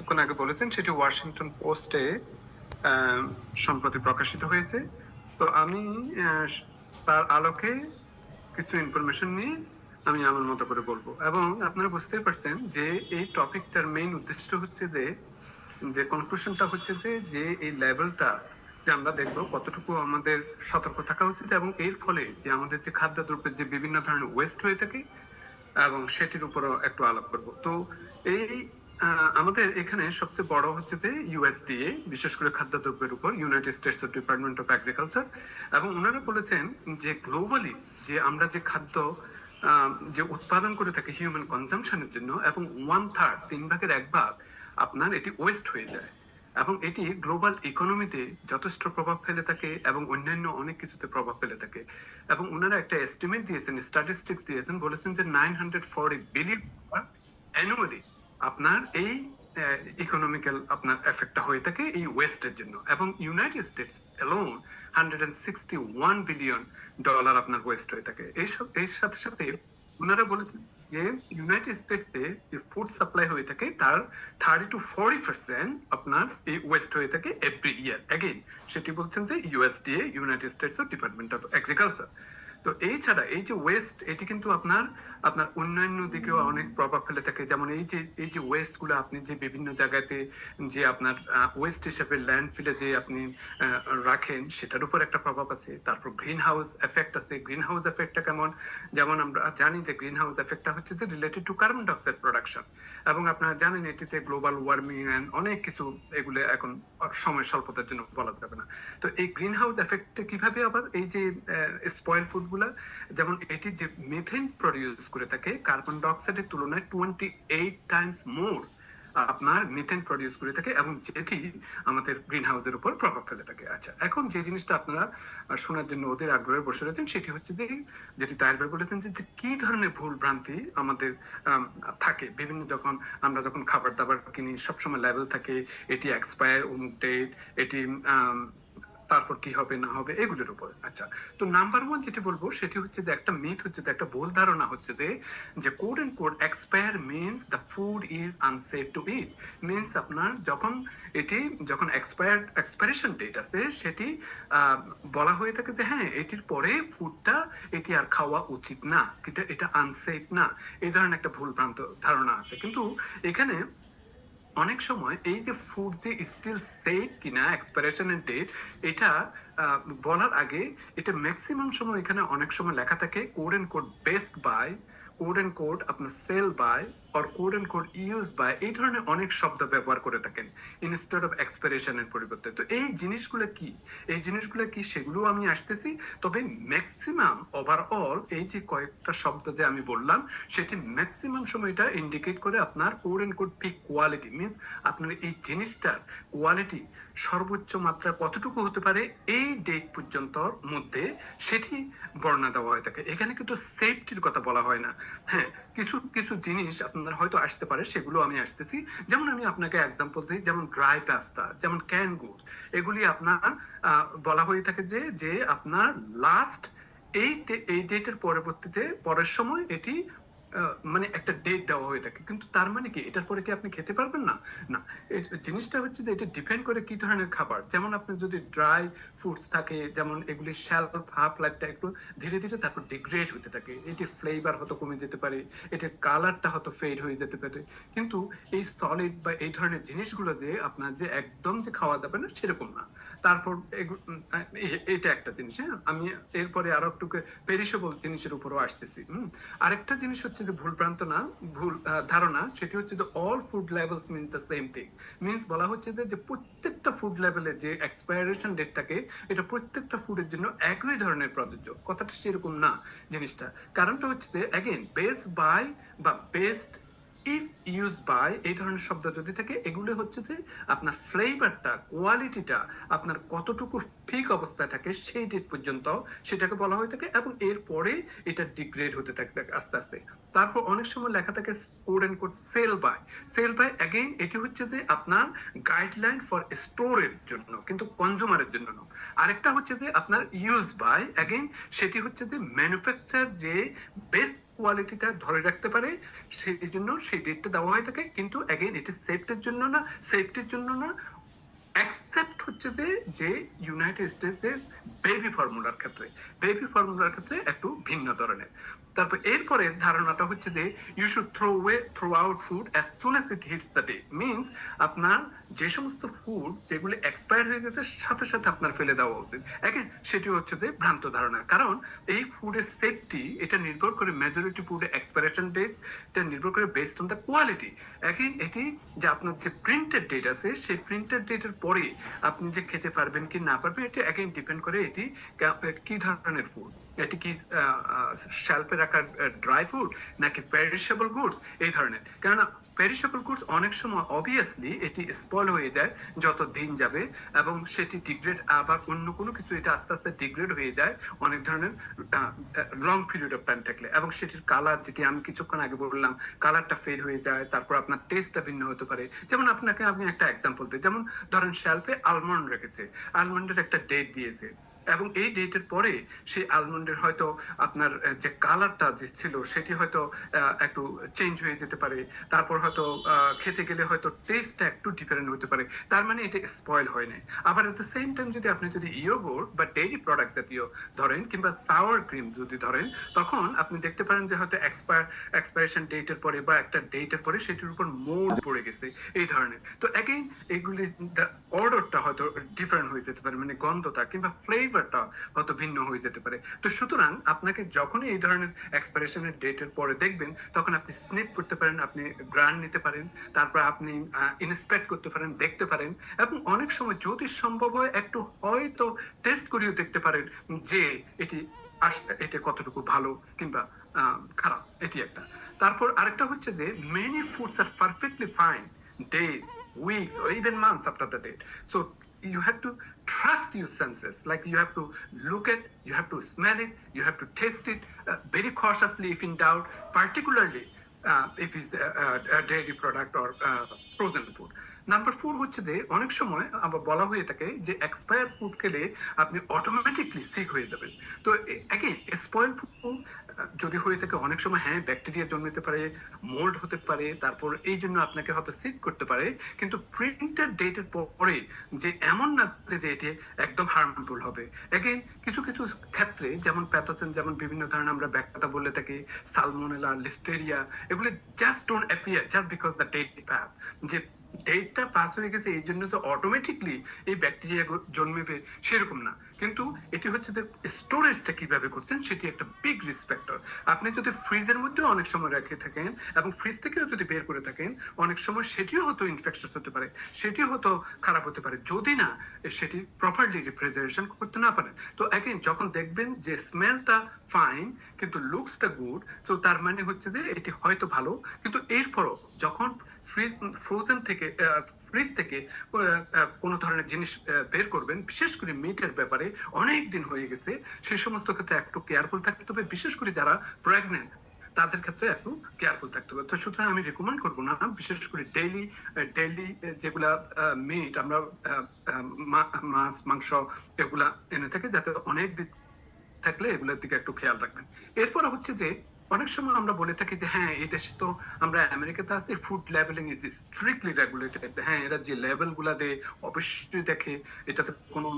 কিছুক্ষণ আগে বলেছেন সেটি ওয়াশিংটন পোস্টে সম্প্রতি প্রকাশিত হয়েছে। তো আমি আহ, তার আলোকে কিছু ইনফরমেশন নিয়ে আমি আমার মতো করে বলবো, এবং আপনারা বুঝতেই পারছেন যে এই টপিকটার মেইন উদ্দেশ্য হচ্ছে যে যে কনক্লুশনটা হচ্ছে যে যে এই লেভেলটা যে আমরা দেখবো কতটুকু আমাদের সতর্ক থাকা উচিত, এবং এর ফলে যে আমাদের যে খাদ্যদ্রব্যের যে বিভিন্ন ধরনের ওয়েস্ট হয়ে থাকে এবং সেটির উপরও একটু আলাপ করব। তো এই আমাদের এখানে সবচেয়ে বড় হচ্ছে যে ইউএসডিএ, বিশেষ করে খাদ্যদ্রব্যের উপর United states of department of agriculture, এবং ওনারা বলেছেন যে গ্লোবালি যে আমরা যে খাদ্য যে উৎপাদন করে থাকি হিউম্যান কনজাম্পশনের জন্য, এবং 1/3 3/1 আপনার এটি ওয়েস্ট হয়ে যায়, এবং এটি গ্লোবাল ইকোনমিতে যথেষ্ট প্রভাব ফেলে থাকে এবং অন্যান্য অনেক কিছুতে প্রভাব ফেলে থাকে। এবং ওনারা একটা এস্টিমেট দিয়েছেন, স্ট্যাটিস্টিক্স দিয়েছেন, বলেছেন যে 940 বিলিয়ন অ্যানুয়ালি আপনার এই ইকোনমিক্যাল আপনার এফেক্টটা হয়ে থাকে এই ওয়েস্টের জন্য, এবং ইউনাইটেড স্টেটস অ্যালোন $161 বিলিয়ন আপনার ওয়েস্ট হয়ে থাকে। এইসব এর সাথে সাথে ওনারা বলেছেন যে ইউনাইটেড স্টেটসে যে ফুড সাপ্লাই হয়ে থাকে তার 30 to 40% আপনার এই ওয়েস্ট হয়ে থাকে এভরি ইয়ার। এগেইন সেটি বলছেন যে USDA, United states of department of agriculture. তো এই ছাড়া এই যে ওয়েস্ট, এটি কিন্তু আপনার আপনার অন্যান্য দিকেও অনেক প্রভাব ফেলে থাকে। যেমন এই যে ওয়েস্ট গুলো আপনি যে বিভিন্ন জায়গাতে যে আপনার ওয়েস্ট হিসেবে ল্যান্ডফিলে যে আপনি রাখেন সেটার উপর একটা প্রভাব আছে। তারপর গ্রিন হাউস এফেক্ট আছে। গ্রিন হাউস এফেক্টটা কেমন? যেমন আমরা জানি যে গ্রিন হাউস এফেক্টটা হচ্ছে যে related to carbon dioxide production, এবং আপনারা জানেন এটিতে গ্লোবাল ওয়ার্মিং এন্ড অনেক কিছু, এগুলো এখন সময় স্বল্পতার জন্য বলা যাবে না। তো এই গ্রিন হাউস এফেক্টে কিভাবে আবার এই যে স্পয়েল ফুড গুলা, যেমন এটি যে মিথেন প্রডিউস করে থাকে কার্বন ডাইঅক্সাইডের তুলনায় 28 টাইমস মোর আপনার মিথেন প্রডিউস করে থাকে, এবং যেটি আমাদের গ্রিন হাউসের উপর প্রভাব ফেলে থাকে। আচ্ছা, এখন যে জিনিসটা আপনারা শোনার জন্য ওদের আগ্রহে বসে রয়েছেন সেটি হচ্ছে যে যেটি তাহের ভাই বলেছেন যে কি ধরনের ভুল ভ্রান্তি আমাদের থাকে বিভিন্ন, যখন আমরা যখন খাবার দাবার কিনি সবসময় লেভেল থাকে এটি এক্সপায়ার, অমুক ডেট, এটি তারপর কি হবে না হবে এগুলোর উপর। আচ্ছা, তো নাম্বার ওয়ান যেটি বলবো সেটি হচ্ছে যে একটা মিথ হচ্ছে যে একটা ভুল ধারণা হচ্ছে যে code and code expire means the food is unsafe to eat. Means আপনার যখন এক্সপায়ারেশন ডেট আছে সেটি বলা হয়ে থাকে যে হ্যাঁ এটির পরে ফুডটা এটি আর খাওয়া উচিত না, এটা আনসেফ না, এই ধরনের একটা ভুল ভ্রান্ত ধারণা আছে। কিন্তু এখানে অনেক সময় এই যে ফুড যে স্টিল সেফ কিনা এক্সপায়ারেশন ডেট এটা বলার আগে এটা ম্যাক্সিমাম সময় এখানে অনেক সময় লেখা থাকে code and code best by, code and code আপনার sell by, or code and code use by, এই ধরনের অনেক শব্দ ব্যবহার করে থাকেন ইনস্টেড অফ এক্সপায়ারেশনের পরিবর্তে। তো এই জিনিসগুলো কি সেগুলো আমি আসতেছি। তবে ম্যাক্সিমাম ওভারঅল এই যে কয়েকটা শব্দ যে আমি বললাম সেটি ম্যাক্সিমাম সময় এটা ইন্ডিকেট করে আপনার কোড এন্ড কোড ঠিক কোয়ালিটি, মিন্স আপনার এই জিনিসটার কোয়ালিটি সর্বোচ্চ মাত্রা কতটুকু হতে পারে এই ডেট পর্যন্ত মধ্যে সেটি বর্ণনা দেওয়া হয়ে থাকে। এখানে কিন্তু সেফটির কথা বলা হয় না। হ্যাঁ, কিছু কিছু জিনিস আপনার হয়তো আসতে পারে, সেগুলো আমি আসতেছি। যেমন আমি আপনাকে এক্সাম্পল দিই, যেমন ড্রাই পাস্তা, যেমন ক্যান গুডস, এগুলি আপনার বলা হয়ে থাকে যে আপনার লাস্ট এই ডেটের পরবর্তীতে পরের সময় এটি মানে একটা ডেট দেওয়া হয়ে থাকে। কিন্তু তার মানে কি এটার পরে কি আপনি খেতে পারবেন না? না, জিনিসটা হচ্ছে যে এটা ডিপেন্ড করে কি ধরনের খাবার। যেমন আপনি যদি ড্রাই ফুডস থাকে, যেমন এগুলি শেলফ হাফ লাইফটা একটু ধীরে ধীরে তারপর ডিগ্রেড হতে থাকে, এটির ফ্লেভার হয়তো কমে যেতে পারে, এটির কালারটা হয়তো ফেড হয়ে যেতে পারে। কিন্তু এই সলিড বা এই ধরনের জিনিসগুলো যে আপনার যে একদম যে খাওয়া যাবে না সেরকম না। তারপর এটা একটা জিনিস। হ্যাঁ, আমি এরপরে আরো একটু পেরিশেবল জিনিসের উপরও আসতেছি। আরেকটা জিনিস হচ্ছে যে ভুল ধারণা, সেটি হচ্ছে যে all food labels mean the same thing. Means বলা হচ্ছে যে প্রত্যেকটা ফুড লেভেলে যে এক্সপায়ারেশন ডেট থাকে এটা প্রত্যেকটা ফুডের জন্য একই ধরনের প্রযোজ্য। কথাটা সেরকম না জিনিসটা। কারণটা হচ্ছে যে অ্যাগেন বেস্ট বাই বা বেস্ট ইফ ইউজ বাই এই ধরনের শব্দ যদি থাকে, এগুলো হচ্ছে যে আপনার ফ্লেভারটা, কোয়ালিটিটা আপনার কতটুকু ঠিক অবস্থায় থাকে সেই ডেট পর্যন্ত সেটাকে বলা হয়ে থাকে, এবং এরপরে এটা ডিগ্রেড হতে থাকে আস্তে আস্তে। তারপর অনেক সময় লেখা থাকে code and code sell by. Sell by again এটি হচ্ছে যে আপনার গাইডলাইন ফর স্টোরের জন্য, কিন্তু কনজিউমারের জন্য না। আরেকটা হচ্ছে যে আপনার ইউজ বাই, অ্যাগেইন সেটি হচ্ছে যে ম্যানুফ্যাকচার যে বেস্ট কোয়ালিটিটা ধরে রাখতে পারে, সেই জন্য সেই ডেটটা দেওয়া হয়ে থাকে। কিন্তু অ্যাগেইন এটি সেফটির জন্য না, অ্যাকসেপ্ট হচ্ছে যে ইউনাইটেড স্টেটসের বেবি ফর্মুলার ক্ষেত্রে একটু ভিন্ন ধরনের। তারপর এরপরে ধারণাটা হচ্ছে যে you should throw out food as soon as it hits the day, means আপনার যে সমস্ত ফুড যেগুলো এক্সপায়ার হয়ে গেছে সাথে সাথে আপনার ফেলে দেওয়া উচিত। এখন সেটি হচ্ছে যে ভ্রান্ত ধারণা, কারণ এই ফুডের সেফটি এটা নির্ভর করে, মেজরিটি ফুডের এক্সপায়ারেশন ডেট এটা নির্ভর করে বেসড অন দ্য কোয়ালিটি। এখন এটি যে আপনার যে প্রিন্টেড ডেট আছে, সেই প্রিন্টেড ডেটের পরে আপনি যে খেতে পারবেন কি না পারবেন, এটা অ্যাগেইন ডিপেন্ড করে এটি কি ধরনের ফুড, এটি কি শেলফে রাখা ড্রাই ফুড নাকি পেরিশেবল গুডস এই ধরনের। কেননা পেরিশেবল গুডস অনেক সময় অবভিয়াসলি এটি স্পয়েল হয়ে যায় যত দিন যাবে, এবং সেটি ডিগ্রেড, আবার অন্য কোনো কিছু এটা আস্তে আস্তে ডিগ্রেড হয়ে যায় অনেক ধরনের লং পিরিয়ড অফ টাইম থাকলে, এবং সেটির কালার, যেটি আমি কিছুক্ষণ আগে বললাম, কালারটা ফেড হয়ে যায়, তারপর আপনার টেস্টটা ভিন্ন হতে পারে। যেমন আমি একটা এক্সাম্পল দিই, যেমন ধরেন শেলফে আলমন্ড রেখেছে, আলমন্ডের একটা ডেট দিয়েছে, এবং এই ডেটের পরে সেই আলমন্ডের হয়তো আপনার যে কালারটা যে ছিল সেটি হয়তো একটু চেঞ্জ হয়ে যেতে পারে, তারপর হয়তো খেতে গেলে হয়তো টেস্টটা একটু ডিফারেন্ট হতে পারে, তার মানে এটা স্পয়েল হয় না। আবার এট দ্য সেম টাইম যদি ইয়োগurt বা ডেইরি প্রোডাক্ট জাতীয় ধরেন, কিংবা সাওয়ার ক্রিম যদি ধরেন, তখন আপনি দেখতে পারেন যে হয়তো এক্সপায়ারেশন ডেটের পরে বা একটা ডেটের পরে সেটির উপর মোল্ড পড়ে গেছে এই ধরনের। তো অ্যাগেইন এগুলি অর্ডারটা হয়তো ডিফারেন্ট হয়ে যেতে পারে, মানে গন্ধটা কিংবা ফ্লেভারটা হয়তো ভিন্ন হয়ে যেতে পারে। তো সুতরাং আপনাকে যখনই এই ধরনের এক্সপায়ারেশনের ডেটের পরে দেখবেন, তখন আপনি স্নিপ করতে পারেন, আপনি গ্রান নিতে পারেন, তারপর আপনি ইন্সপেক্ট করতে পারেন, দেখতে পারেন, এবং অনেক সময় যদি সম্ভব হয় একটু হয়তো টেস্ট করেও দেখতে পারেন যে এটা কতটুকু ভালো কিংবা খারাপ, এটি একটা। তারপর আরেকটা হচ্ছে যে many foods are perfectly fine days, weeks, or even months after the date. So you have to trust your senses, like you have to look at, you have to smell it, you have to taste it very cautiously if in doubt, particularly if it's a dairy product or frozen food. Number 4 হচ্ছে যে অনেক সময় আবার বলা হয়ে থাকে যে expire food খেলে আপনি অটোমেটিকলি সিক হয়ে যাবেন। তো এগেইন স্পয়েল ফুড যদি হয়ে থাকে, অনেক সময় হ্যাঁ ব্যাকটেরিয়া জন্মাতে পারে, মোল্ড হতে পারে, তারপর এই জন্য আপনাকে হয়তো সিক করতে পারে, কিন্তু প্রিন্টেড ডেটের পরে যে এমন না যে এটি একদম হার্মফুল হবে। এগেইন কিছু কিছু ক্ষেত্রে যেমন প্যাথোজেন, যেমন বিভিন্ন ধরনের আমরা ব্যাকটেরিয়া বলে থাকি, সালমোনেলা, লিস্টেরিয়া, এগুলো just don't appear just because the date pass. যে ডেটটা পাস হয়ে গেছে এই জন্য তো অটোমেটিকলি এই ব্যাকটেরিয়া জন্মেবে সেরকম না, কিন্তু এটি হচ্ছে যে স্টোরেজটা কিভাবে করছেন সেটি একটা বিগ রিস্ক ফ্যাক্টর। আপনি যদি ফ্রিজের মধ্যে অনেক সময় রেখে থাকেন এবং ফ্রিজ থেকেও যদি বের করে থাকেন, অনেক সময় সেটিও হয়তো ইনফেকশন হতে পারে, সেটিও হয়তো খারাপ হতে পারে যদি না সেটি প্রপারলি রেফ্রিজারেশন করতে না পারেন। তো এগেইন যখন দেখবেন যে স্মেলটা ফাইন কিন্তু লুকসটা গুড, তো তার মানে হচ্ছে যে এটি হয়তো ভালো, কিন্তু এরপরও যখন ফ্রোজেন থেকে ফ্রিজ থেকে কোন ধরনের জিনিস বের করবেন, বিশেষ করে মিটের ব্যাপারে অনেক দিন হয়ে গেছে, সেই সমস্ত ক্ষেত্রে একটু কেয়ারফুল থাকতে হবে, বিশেষ করে যারা প্রেগনেন্ট তাদের ক্ষেত্রে একটু কেয়ারফুল থাকতে হবে। তো সুতরাং আমি রেকমেন্ড করবো না, বিশেষ করে ডেইলি যেগুলা মিট আমরা মাছ মাংস এগুলা এনে থাকে, যাতে অনেক দিন থাকলে এগুলোর দিকে একটু খেয়াল রাখবেন। এরপর হচ্ছে যে অনেক সময় আমরা বলে থাকি যে হ্যাঁ এই দেশে তো, আমরা আমেরিকাতে আছি, food leveling is strictly regulated, হ্যাঁ এরা যে লেভেল গুলা দেয় অবশ্যই দেখে, এটাতে কোনো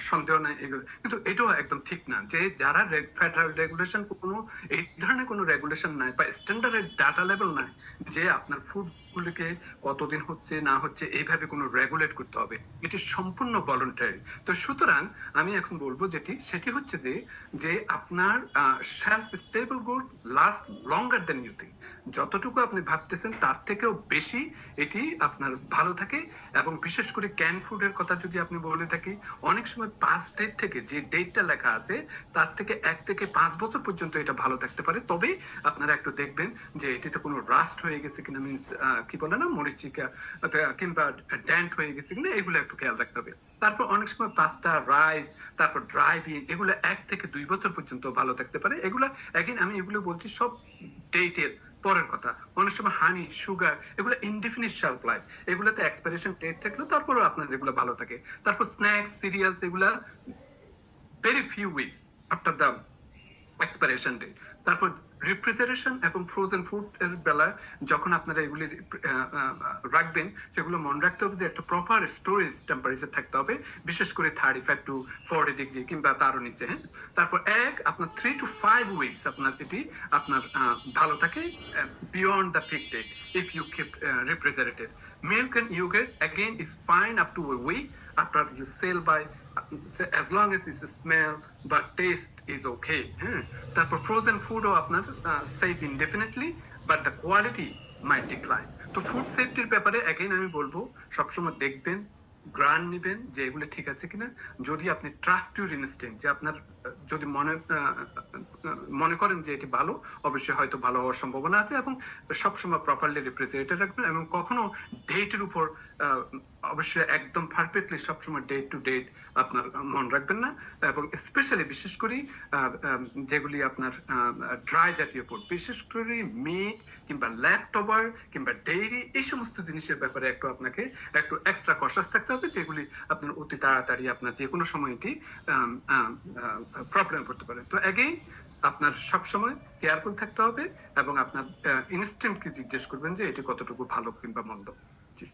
সন্দেহ নাই এগুলো, কিন্তু এটাও একদম ঠিক না। যে যারা ফেডারেল রেগুলেশন, কোনো এই ধরনের কোনো রেগুলেশন নাই বা স্ট্যান্ডার্ডাইজ ডাটা লেভেল নাই যে আপনার ফুড গুলিকে কতদিন হচ্ছে না হচ্ছে এইভাবে কোনো রেগুলেট করতে হবে, এটি সম্পূর্ণ ভলান্টারি। তো সুতরাং আমি এখন বলবো সেটি হচ্ছে যে আপনার self stable good last longer than you think. যতটুকু আপনি ভাবতেছেন তার থেকেও বেশি এটি আপনার ভালো থাকে। এবং বিশেষ করে ক্যান ফুডের কথা যদি আপনি বলে থাকি, অনেক সময় 5 ডেট থেকে যে ডেটটা লেখা আছে তার থেকে 1 থেকে 5 বছর পর্যন্ত এটা ভালো থাকতে পারে। তবে আপনারা একটু দেখবেন যে এটিতে কোনো রাস্ট হয়ে গেছে কিনা, মিন্স কি বলে না, মরিচিকা কিংবা ড্যান্ট হয়ে গেছে কিনা, এগুলো একটু খেয়াল রাখতে হবে। তারপর অনেক সময় পাস্তা, রাইস, তারপর ড্রাই বিন, এগুলো 1 থেকে 2 বছর পর্যন্ত ভালো থাকতে পারে। এগুলা এগেইন আমি এগুলো বলছি সব ডেটের পরের কথা। অনেক সময় হানি, সুগার, এগুলো ইনডিফিনিট শেলফ লাইফ, এগুলোতে এক্সপায়ারেশন ডেট থাকলেও তারপরেও আপনার এগুলো ভালো থাকে। তারপর স্ন্যাক্স, সিরিয়ালস, এগুলা very few weeks after the expiration date. তারপর রেফ্রিজারেশন এবং ফ্রোজেন ফুড এর বেলা যখন আপনারা এগুলি রাখবেন, সেগুলো মনে রাখতে হবে যে একটা প্রপার স্টোরেজ টেম্পারেচার থাকতে হবে, বিশেষ করে 35 to 40 ডিগ্রি কিংবা তারও নিচে। হ্যাঁ, তারপর আপনার 3 to 5 উইকস আপনার এটি আপনার ভালো থাকে beyond the peak date if you keep refrigerated. Milk and yogurt again is fine up to a week after you sell by, as long as it's a smell but taste is okay. তারপর frozen ফুডও আপনার safe indefinitely but the quality might decline. তো food সেফটির ব্যাপারে again আমি বলবো সবসময় দেখবেন, গ্রান নেবেন যে এগুলো ঠিক আছে কিনা। যদি আপনি ট্রাস্ট ইউর ইনস্টিংক্ট, যে আপনার যদি মনে করেন যে এটি ভালো, অবশ্যই হয়তো ভালো হওয়ার সম্ভাবনা আছে, এবং সবসময় প্রপারলি রেফ্রিজারেটর রাখবেন, এবং কখনো ডেটের উপর অবশ্যই একদম পারফেক্টলি সবসময় ডেট টু ডেট আপনার মনে রাখবেন না। এবং স্পেশালি বিশেষ করে যেগুলি আপনার ড্রাই জাতীয় ফুড, বিশেষ করে মিট কিংবা ল্যাপটপার কিংবা ডেইরি, এই সমস্ত জিনিসের ব্যাপারে আপনাকে একটু এক্সট্রা কশাস থাকতে হবে, যেগুলি আপনার অতি তাড়াতাড়ি আপনার যে কোনো সময় এটি প্রবলেম করতে পারে। তো অ্যাগেইন আপনার সবসময় কেয়ারফুল থাকতে হবে এবং আপনার ইনস্ট্যান্টকে জিজ্ঞেস করবেন যে এটি কতটুকু ভালো কিংবা মন্দ। জি।